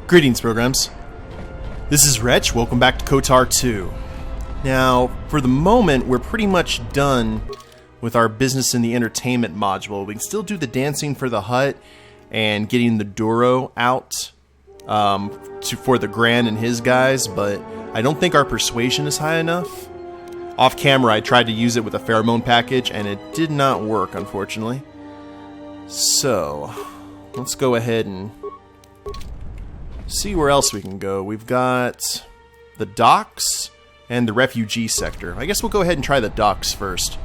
Greetings, programs. This is Wretch. Welcome back to KOTOR II. Now, for the moment, we're pretty much done with our business in the entertainment module. We can still do the dancing for the hut and getting the Duro out for the Gran and his guys, but I don't think our persuasion is high enough. Off camera, I tried to use it with a pheromone package, and it did not work, unfortunately. So, let's go ahead and see where else we can go. We've got the docks and the refugee sector. I guess we'll go ahead and try the docks first.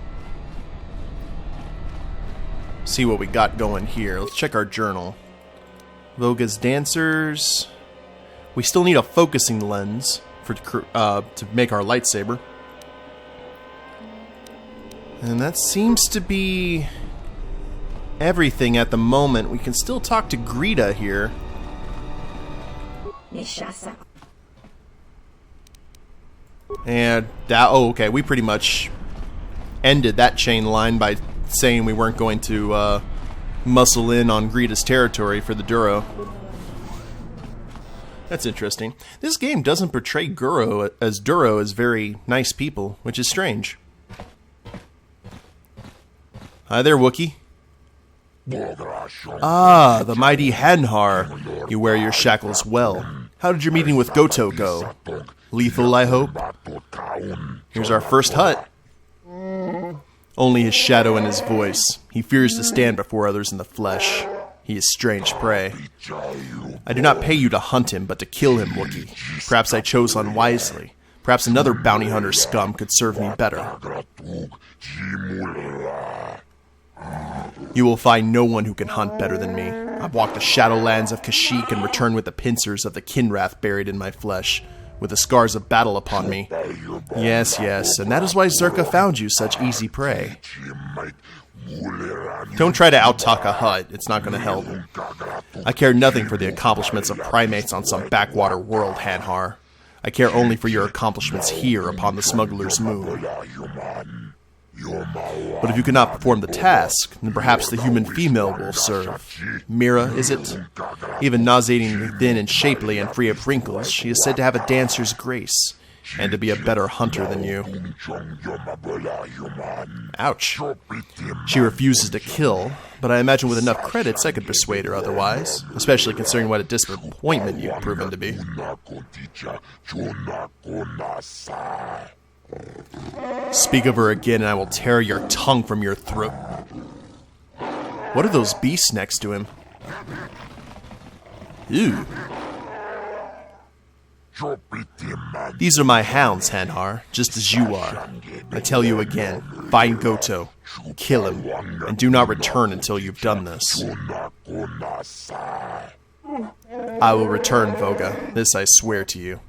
See what we got going here. Let's check our journal. Voga's dancers. We still need a focusing lens for to make our lightsaber. And that seems to be everything at the moment. We can still talk to Greta here. And that, oh, okay, we pretty much ended that chain line by saying we weren't going to muscle in on Greta's territory for the Duro. That's interesting. This game doesn't portray Duro as very nice people, which is strange. Hi there, Wookiee. Ah, the mighty Hanharr. You wear your shackles well. How did your meeting with Goto go? Lethal, I hope? Here's our first hut. Only his shadow and his voice. He fears to stand before others in the flesh. He is strange prey. I do not pay you to hunt him, but to kill him, Wookiee. Perhaps I chose unwisely. Perhaps another bounty hunter scum could serve me better. You will find no one who can hunt better than me. I've walked the shadowlands of Kashyyyk and returned with the pincers of the Kinrath buried in my flesh, with the scars of battle upon me. Yes, yes, and that is why Zerka found you such easy prey. Don't try to out-talk a hut, it's not going to help. I care nothing for the accomplishments of primates on some backwater world, Hanharr. I care only for your accomplishments here upon the smuggler's moon. But if you cannot perform the task, then perhaps the human female will serve. Mira, is it? Even nauseatingly thin and shapely and free of wrinkles, she is said to have a dancer's grace, and to be a better hunter than you. Ouch. She refuses to kill, but I imagine with enough credits I could persuade her otherwise, especially considering what a disappointment you've proven to be. Speak of her again and I will tear your tongue from your throat. What are those beasts next to him? Ew. These are my hounds, Hanharr, just as you are. I tell you again, find Goto, kill him, and do not return until you've done this. I will return, Voga. This I swear to you.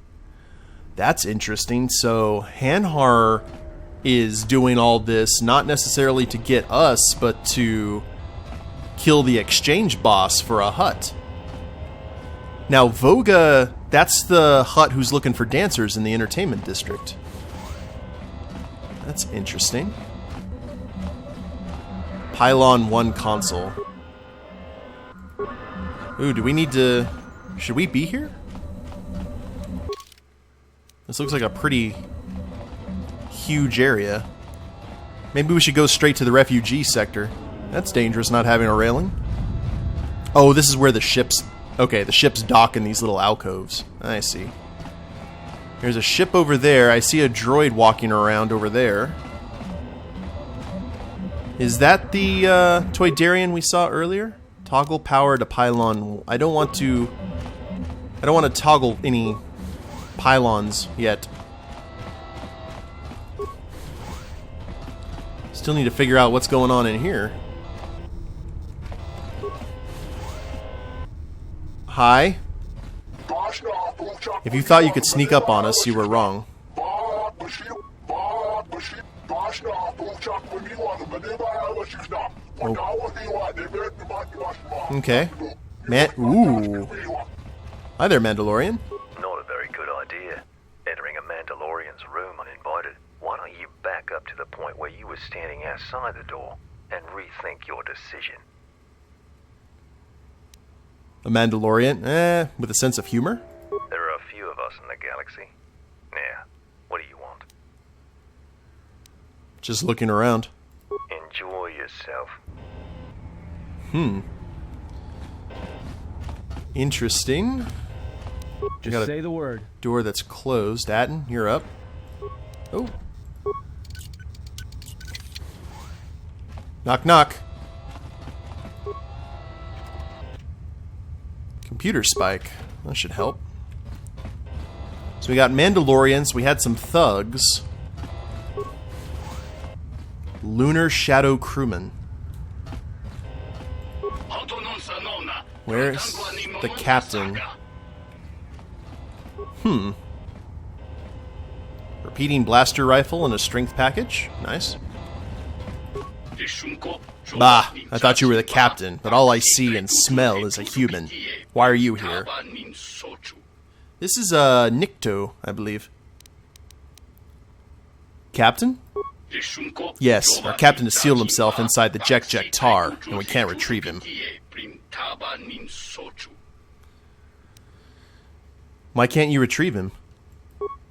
That's interesting. So Hanharr is doing all this not necessarily to get us, but to kill the exchange boss for a hut. Now Voga, that's the hut who's looking for dancers in the entertainment district. That's interesting. Pylon 1 console. Ooh, do we need to... Should we be here? This looks like a pretty huge area. Maybe we should go straight to the refugee sector. That's dangerous not having a railing. Oh, this is where the ships... Okay, the ships dock in these little alcoves. I see. There's a ship over there. I see a droid walking around over there. Is that the Toydarian we saw earlier? Toggle power to pylon... I don't want to toggle any pylons yet. Still need to figure out what's going on in here. Hi. If you thought you could sneak up on us, you were wrong. Oh. Okay. Ooh. Hi there, Mandalorian. Not a very good idea. Entering a Mandalorian's room uninvited. Why don't you back up to the point where you were standing outside the door and rethink your decision? A Mandalorian? With a sense of humor? There are a few of us in the galaxy. Yeah, what do you want? Just looking around. Enjoy yourself. Interesting. Just say the word. Door that's closed. Atten, you're up. Oh. Knock, knock. Computer spike. That should help. So we got Mandalorians. We had some thugs. Lunar Shadow Crewman. Where's the captain? Repeating blaster rifle and a strength package. Nice. Bah, I thought you were the captain, but all I see and smell is a human. Why are you here? This is Nikto, I believe. Captain? Yes, our captain has sealed himself inside the KOTOR, and we can't retrieve him. Why can't you retrieve him?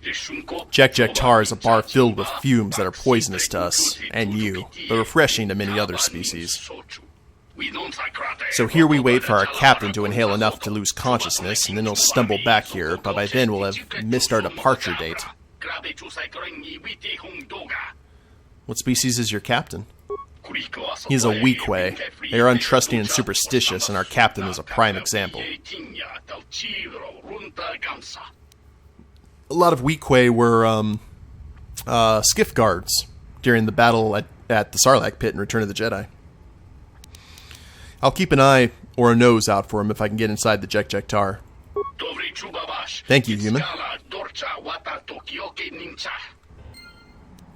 KOTOR is a bar filled with fumes that are poisonous to us, and you, but refreshing to many other species. So here we wait for our captain to inhale enough to lose consciousness, and then he'll stumble back here, but by then we'll have missed our departure date. What species is your captain? He is a Weequay. They are untrusting and superstitious, and our captain is a prime example. A lot of Weequay were skiff guards during the battle at the Sarlacc pit in Return of the Jedi. I'll keep an eye or a nose out for him if I can get inside the KOTOR. Thank you, human.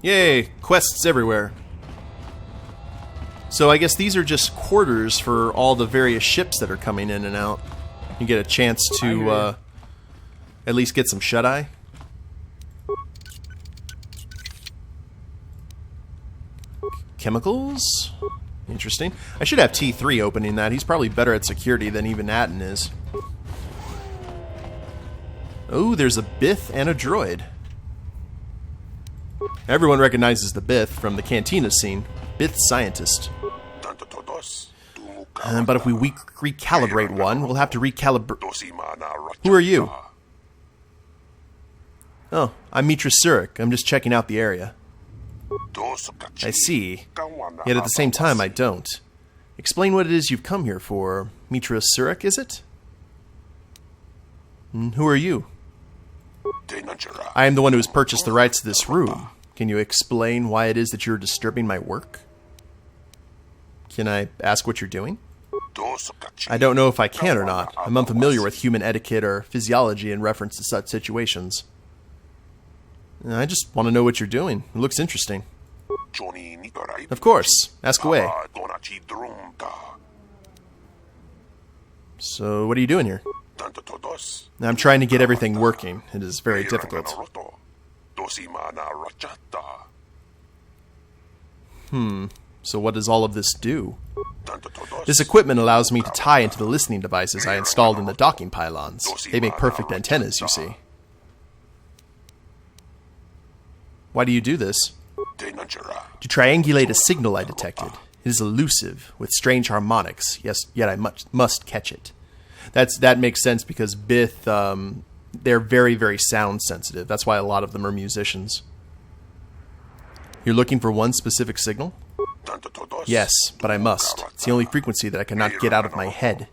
Yay, quests everywhere. So I guess these are just quarters for all the various ships that are coming in and out. You get a chance to at least get some shut-eye. Chemicals? Interesting. I should have T3 opening that. He's probably better at security than even Atten is. Oh, there's a Bith and a droid. Everyone recognizes the Bith from the Cantina scene. Bith scientist. But if we recalibrate one, we'll have to recalibrate... Who are you? Oh, I'm Mitra Surik. I'm just checking out the area. I see. Yet at the same time, I don't. Explain what it is you've come here for. Mitra Surik, is it? Who are you? I am the one who has purchased the rights to this room. Can you explain why it is that you're disturbing my work? Can I ask what you're doing? I don't know if I can or not. I'm unfamiliar with human etiquette or physiology in reference to such situations. I just want to know what you're doing. It looks interesting. Of course. Ask away. So, what are you doing here? I'm trying to get everything working. It is very difficult. So what does all of this do? This equipment allows me to tie into the listening devices I installed in the docking pylons. They make perfect antennas, you see. Why do you do this? To triangulate a signal I detected. It is elusive, with strange harmonics, yes, yet I must catch it. That makes sense because Bith, they're very, very sound sensitive. That's why a lot of them are musicians. You're looking for one specific signal? Yes, but I must. It's the only frequency that I cannot get out of my head.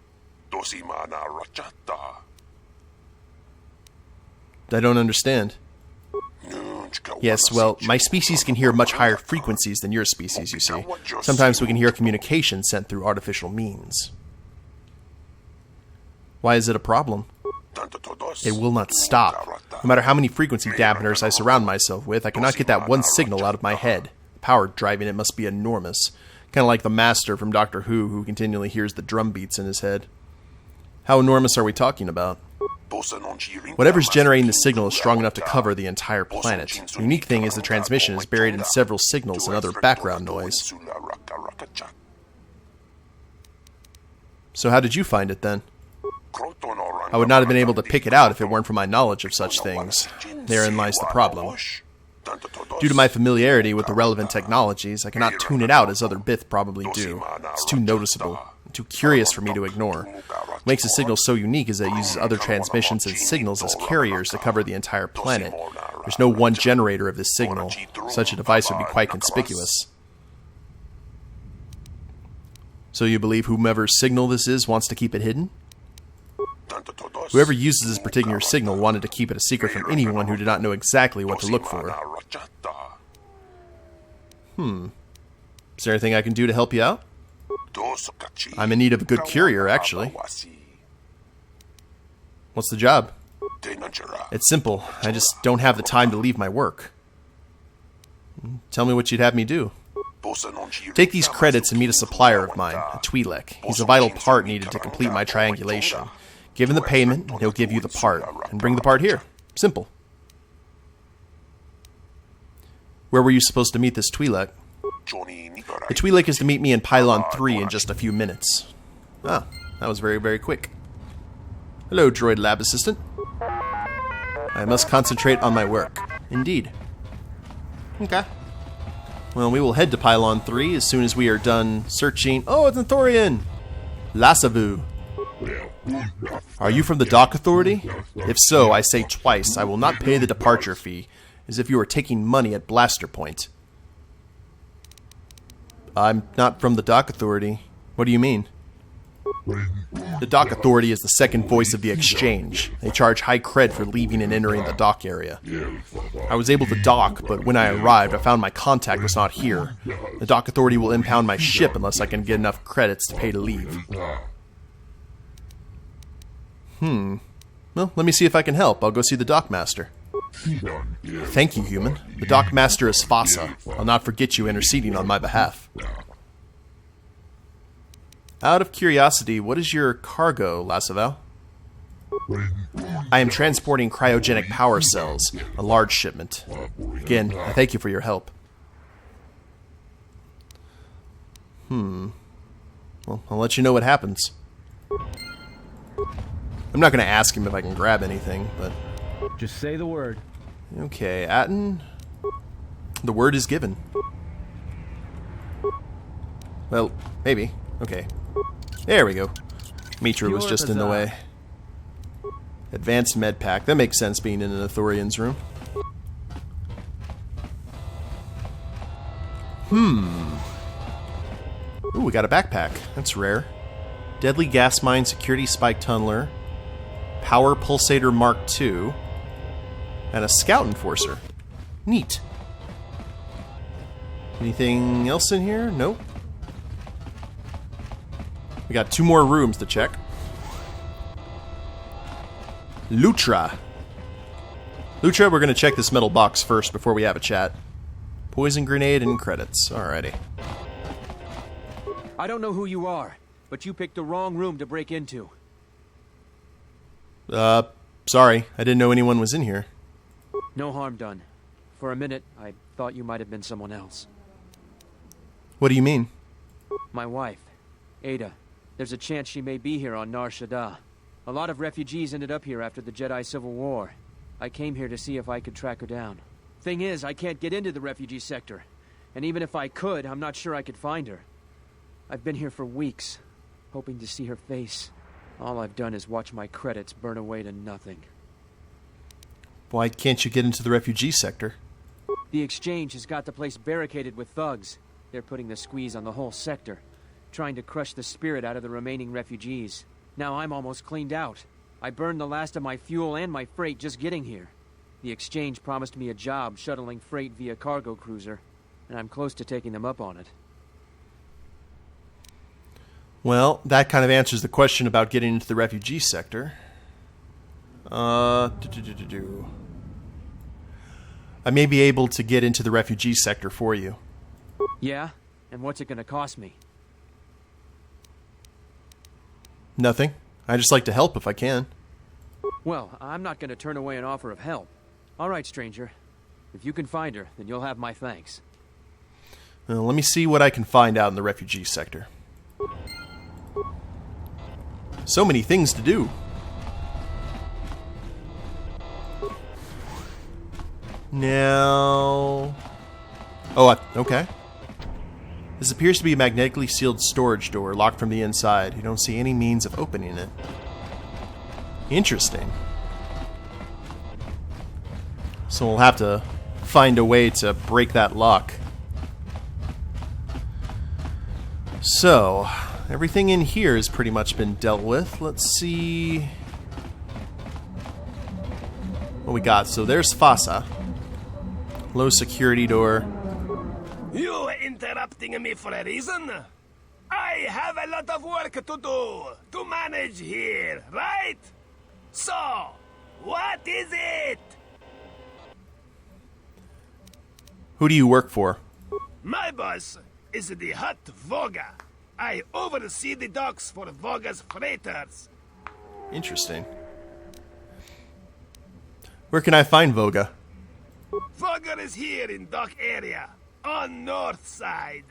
I don't understand. Yes, well, my species can hear much higher frequencies than your species, you see. Sometimes we can hear communication sent through artificial means. Why is it a problem? It will not stop. No matter how many frequency dampeners I surround myself with, I cannot get that one signal out of my head. The power driving it must be enormous. Kind of like the Master from Doctor Who continually hears the drum beats in his head. How enormous are we talking about? Whatever's generating the signal is strong enough to cover the entire planet. The unique thing is the transmission is buried in several signals and other background noise. So how did you find it then? I would not have been able to pick it out if it weren't for my knowledge of such things. Therein lies the problem. Due to my familiarity with the relevant technologies, I cannot tune it out as other Bith probably do. It's too noticeable, and too curious for me to ignore. What makes the signal so unique is that it uses other transmissions and signals as carriers to cover the entire planet. There's no one generator of this signal. Such a device would be quite conspicuous. So you believe whomever's signal this is wants to keep it hidden? Whoever uses this particular signal wanted to keep it a secret from anyone who did not know exactly what to look for. Is there anything I can do to help you out? I'm in need of a good courier, actually. What's the job? It's simple. I just don't have the time to leave my work. Tell me what you'd have me do. Take these credits and meet a supplier of mine, a Twi'lek. He's a vital part needed to complete my triangulation. Give him the payment, and he'll give you the part. And bring the part here. Simple. Where were you supposed to meet this Twi'lek? The Twi'lek is to meet me in Pylon 3 in just a few minutes. Ah, that was very, very quick. Hello, droid lab assistant. I must concentrate on my work. Indeed. Okay. Well, we will head to Pylon 3 as soon as we are done searching... Oh, it's Ithorian! Lassavu. Are you from the Dock Authority? If so, I say twice, I will not pay the departure fee, as if you were taking money at Blaster Point. I'm not from the Dock Authority. What do you mean? The Dock Authority is the second voice of the Exchange. They charge high cred for leaving and entering the dock area. I was able to dock, but when I arrived, I found my contact was not here. The Dock Authority will impound my ship unless I can get enough credits to pay to leave. Well, let me see if I can help. I'll go see the Dockmaster. Thank you, human. The Dockmaster is Fasa. I'll not forget you interceding on my behalf. Out of curiosity, what is your cargo, Lassavel? I am transporting cryogenic power cells, a large shipment. Again, I thank you for your help. Well, I'll let you know what happens. I'm not going to ask him if I can grab anything, but... Just say the word. Okay, Atten. The word is given. Well, maybe. Okay. There we go. Mitra was just in the way. Advanced med pack. That makes sense being in an Ithorian's room. Ooh, we got a backpack. That's rare. Deadly gas mine security spike tunneler. Power pulsator Mark II. And a scout enforcer. Neat. Anything else in here? Nope. We got 2 more rooms to check. Lutra. Lutra, we're going to check this metal box first before we have a chat. Poison grenade and credits. Alrighty. I don't know who you are, but you picked the wrong room to break into. Sorry. I didn't know anyone was in here. No harm done. For a minute, I thought you might have been someone else. What do you mean? My wife, Ada. There's a chance she may be here on Nar Shaddaa. A lot of refugees ended up here after the Jedi Civil War. I came here to see if I could track her down. Thing is, I can't get into the refugee sector. And even if I could, I'm not sure I could find her. I've been here for weeks, hoping to see her face. All I've done is watch my credits burn away to nothing. Why can't you get into the refugee sector? The Exchange has got the place barricaded with thugs. They're putting the squeeze on the whole sector, trying to crush the spirit out of the remaining refugees. Now I'm almost cleaned out. I burned the last of my fuel and my freight just getting here. The Exchange promised me a job shuttling freight via cargo cruiser, and I'm close to taking them up on it. Well, that kind of answers the question about getting into the refugee sector. I may be able to get into the refugee sector for you. Yeah? And what's it gonna cost me? Nothing. I just like to help if I can. Well, I'm not gonna turn away an offer of help. Alright, stranger. If you can find her, then you'll have my thanks. Well, let me see what I can find out in the refugee sector. So many things to do. Now... Oh, okay. This appears to be a magnetically sealed storage door, locked from the inside. You don't see any means of opening it. Interesting. So we'll have to find a way to break that lock. So, everything in here has pretty much been dealt with. Let's see what we got. So there's Fasa. Low security door. You interrupting me for a reason? I have a lot of work to do, to manage here, right? So, what is it? Who do you work for? My boss is the Hut Voga. I oversee the docks for Voga's freighters. Interesting. Where can I find Voga? Voga is here in dock area, on north side.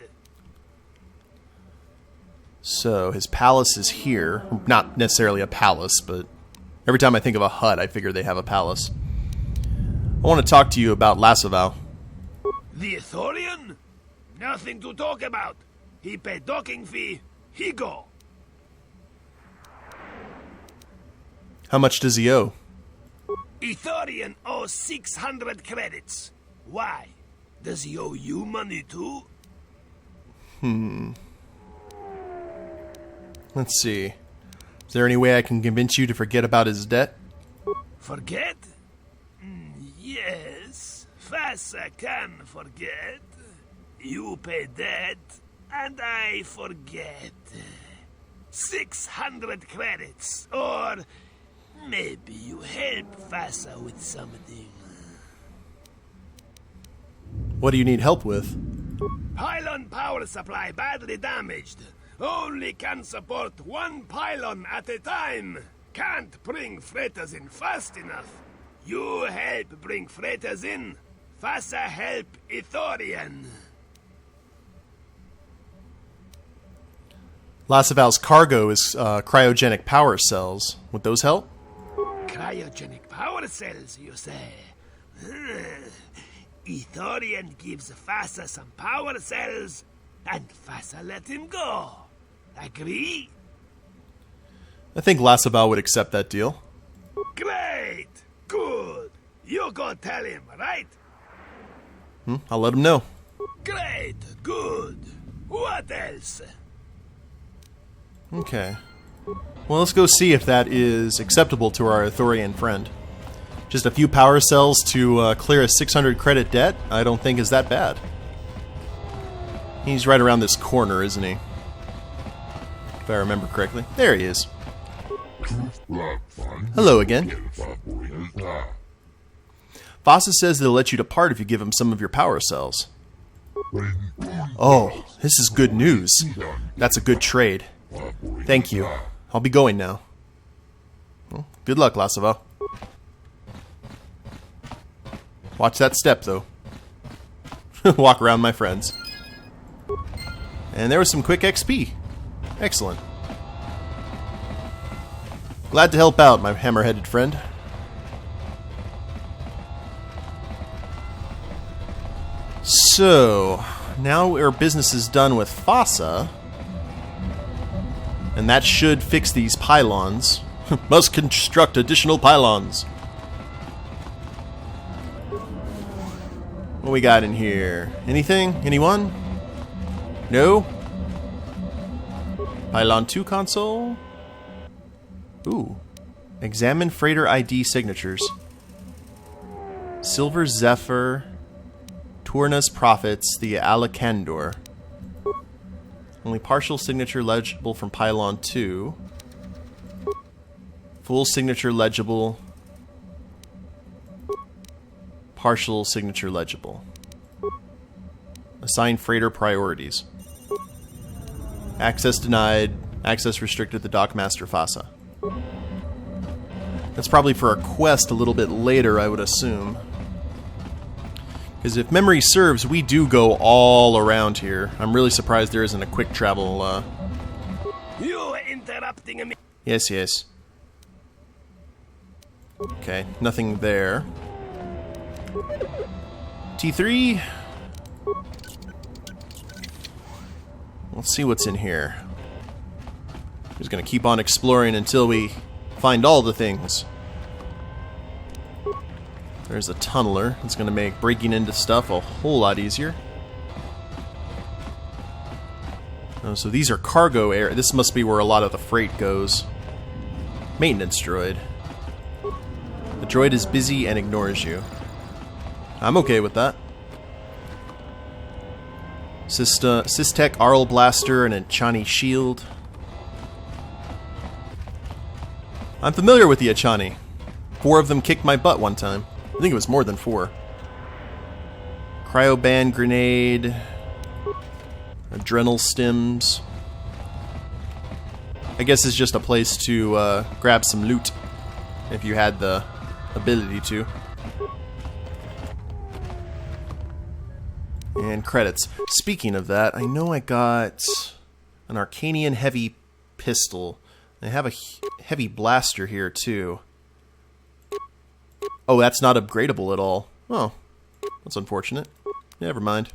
So, his palace is here. Not necessarily a palace, but every time I think of a hut, I figure they have a palace. I want to talk to you about Lasavau. The Ithorian? Nothing to talk about. He paid docking fee, he go. How much does he owe? Ithorian owes 600 credits. Why? Does he owe you money too? Let's see. Is there any way I can convince you to forget about his debt? Forget? Yes. Fasa can forget. You pay debt, and I forget. 600 credits, or maybe you help Fasa with something. What do you need help with? Pylon power supply badly damaged. Only can support one pylon at a time. Can't bring freighters in fast enough. You help bring freighters in. Fasa help Ithorian. Lasavau's cargo is cryogenic power cells. Would those help? Cryogenic power cells, you say? Ithorian gives Fasa some power cells, and Fasa let him go. Agree? I think Lasavau would accept that deal. Great! Good! You go tell him, right? I'll let him know. Great! Good! What else? Okay. Well, let's go see if that is acceptable to our Ithorian friend. Just a few power cells to clear a 600 credit debt, I don't think is that bad. He's right around this corner, isn't he? If I remember correctly. There he is. Hello again. Fasa says they'll let you depart if you give him some of your power cells. Oh, this is good news. That's a good trade. Thank you. I'll be going now. Well, good luck, Lasavau. Watch that step, though. Walk around, my friends. And there was some quick XP. Excellent. Glad to help out, my hammer-headed friend. So, now our business is done with Fasa. And that should fix these pylons. Must construct additional pylons. What we got in here? Anything? Anyone? No? Pylon 2 console? Ooh. Examine freighter ID signatures. Silver Zephyr. Tourna's Prophets, the Alakandor. Only partial signature legible from Pylon 2. Full signature legible. Partial signature legible. Assign freighter priorities. Access denied. Access restricted to Dockmaster Fasa. That's probably for a quest a little bit later, I would assume. Because if memory serves, we do go all around here. I'm really surprised there isn't a quick travel, You interrupting me? Yes, yes. Okay, nothing there. T3. Let's see what's in here. We're just gonna keep on exploring until we find all the things. There's a tunneler. It's gonna make breaking into stuff a whole lot easier. Oh, so these are cargo area. This must be where a lot of the freight goes. Maintenance droid. The droid is busy and ignores you. I'm okay with that. Systech Arl Blaster and a Achani Shield. I'm familiar with the Achani. 4 of them kicked my butt one time. I think it was more than 4. Cryoband Grenade. Adrenal Stims. I guess it's just a place to grab some loot if you had the ability to. And credits. Speaking of that, I know I got an Arcanian heavy pistol. I have a heavy blaster here too. Oh, that's not upgradable at all. Oh, that's unfortunate. Never mind.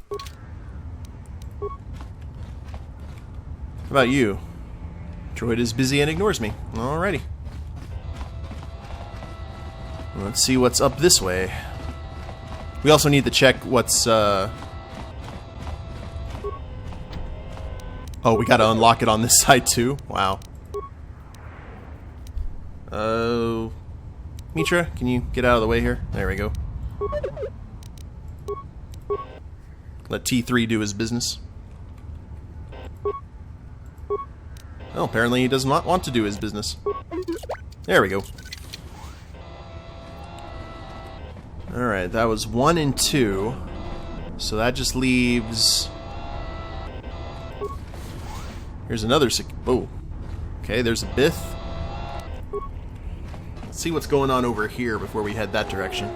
How about you? Droid is busy and ignores me. Alrighty. Let's see what's up this way. We also need to check what's, Oh, we gotta unlock it on this side too? Wow. Mitra, can you get out of the way here? There we go. Let T3 do his business. Oh, apparently he does not want to do his business. There we go. Alright, that was 1 and 2. So that just leaves... Here's another... Oh. Okay, there's a Bith. Let's see what's going on over here before we head that direction.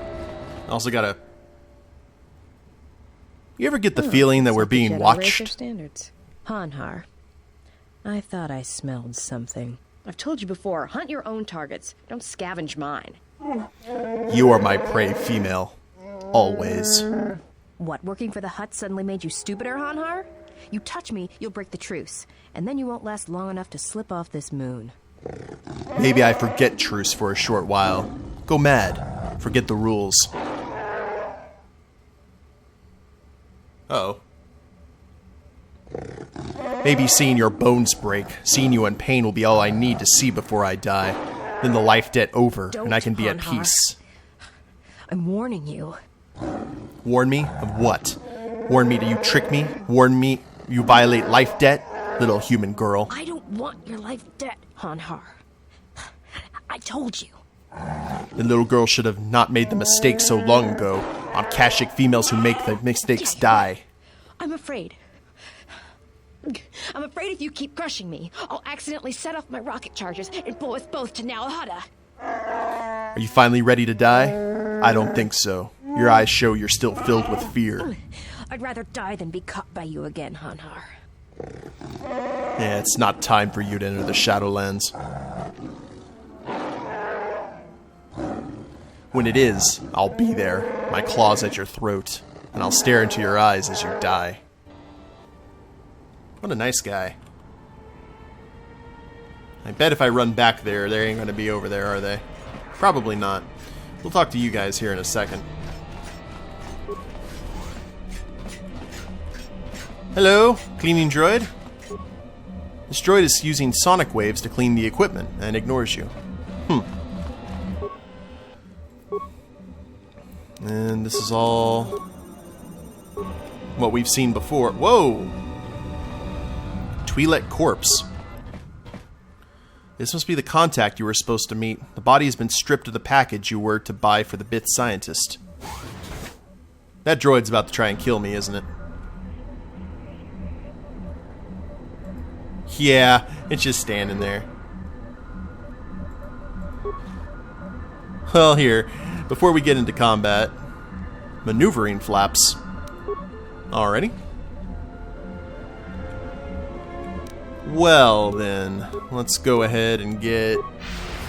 I also gotta... You ever get the feeling that we're being watched? Standards. Hanharr. I thought I smelled something. I've told you before, hunt your own targets. Don't scavenge mine. You are my prey, female. Always. What, working for the Hutt suddenly made you stupider, Hanharr? You touch me, you'll break the truce. And then you won't last long enough to slip off this moon. Maybe I forget truce for a short while. Go mad. Forget the rules. Uh-oh. Maybe seeing your bones break, seeing you in pain will be all I need to see before I die. Then the life debt over, and I can be at peace. I'm warning you. Warn me? Of what? Warn me, do you trick me? Warn me you violate life debt? Little human girl. I don't want your life debt, Hanharr. I told you. The little girl should have not made the mistake so long ago. On Kashyyyk, females who make the mistakes die. I'm afraid. I'm afraid if you keep crushing me, I'll accidentally set off my rocket charges and blow us both to Nal Hutta. Are you finally ready to die? I don't think so. Your eyes show you're still filled with fear. I'd rather die than be caught by you again, Hanharr. Yeah, it's not time for you to enter the Shadowlands. When it is, I'll be there, my claws at your throat, and I'll stare into your eyes as you die. What a nice guy. I bet if I run back there, they ain't gonna be over there, are they? Probably not. We'll talk to you guys here in a second. Hello, cleaning droid. This droid is using sonic waves to clean the equipment and ignores you. And this is all what we've seen before. Whoa! Twi'lek corpse. This must be the contact you were supposed to meet. The body has been stripped of the package you were to buy for the Bith scientist. That droid's about to try and kill me, isn't it? Yeah, it's just standing there. Well, here, before we get into combat, maneuvering flaps. Alrighty. Well then, let's go ahead and get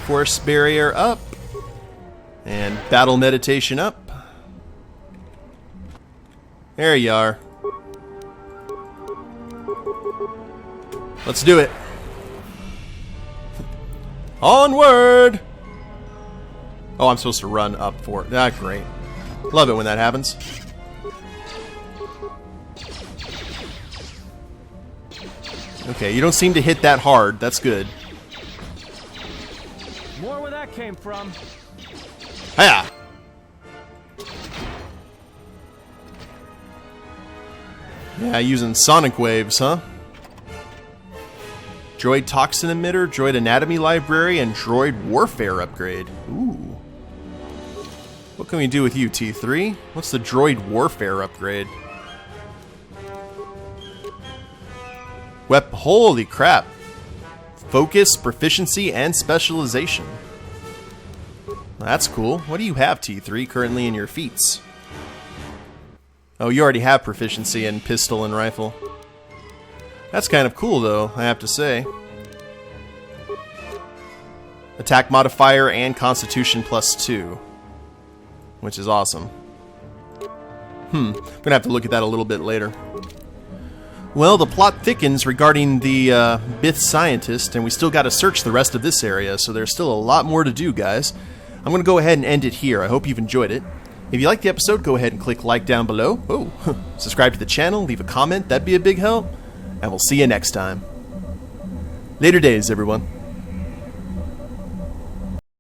Force Barrier up and Battle Meditation up. There you are. Let's do it. Onward! Oh, I'm supposed to run up for it. Ah, great. Love it when that happens. Okay, you don't seem to hit that hard. That's good. More where that came from. Hiya! Yeah, using sonic waves, huh? Droid toxin emitter, droid anatomy library, and droid warfare upgrade. Ooh. What can we do with you, T3? What's the droid warfare upgrade? Holy crap. Focus, proficiency, and specialization. That's cool. What do you have, T3, currently in your feats? Oh, you already have proficiency in pistol and rifle. That's kind of cool, though, I have to say. Attack modifier and constitution +2. Which is awesome. I'm gonna have to look at that a little bit later. Well, the plot thickens regarding the Bith scientist, and we still gotta search the rest of this area, so there's still a lot more to do, guys. I'm gonna go ahead and end it here. I hope you've enjoyed it. If you liked the episode, go ahead and click like down below. Oh, subscribe to the channel, leave a comment, that'd be a big help. And we'll see you next time. Later days, everyone.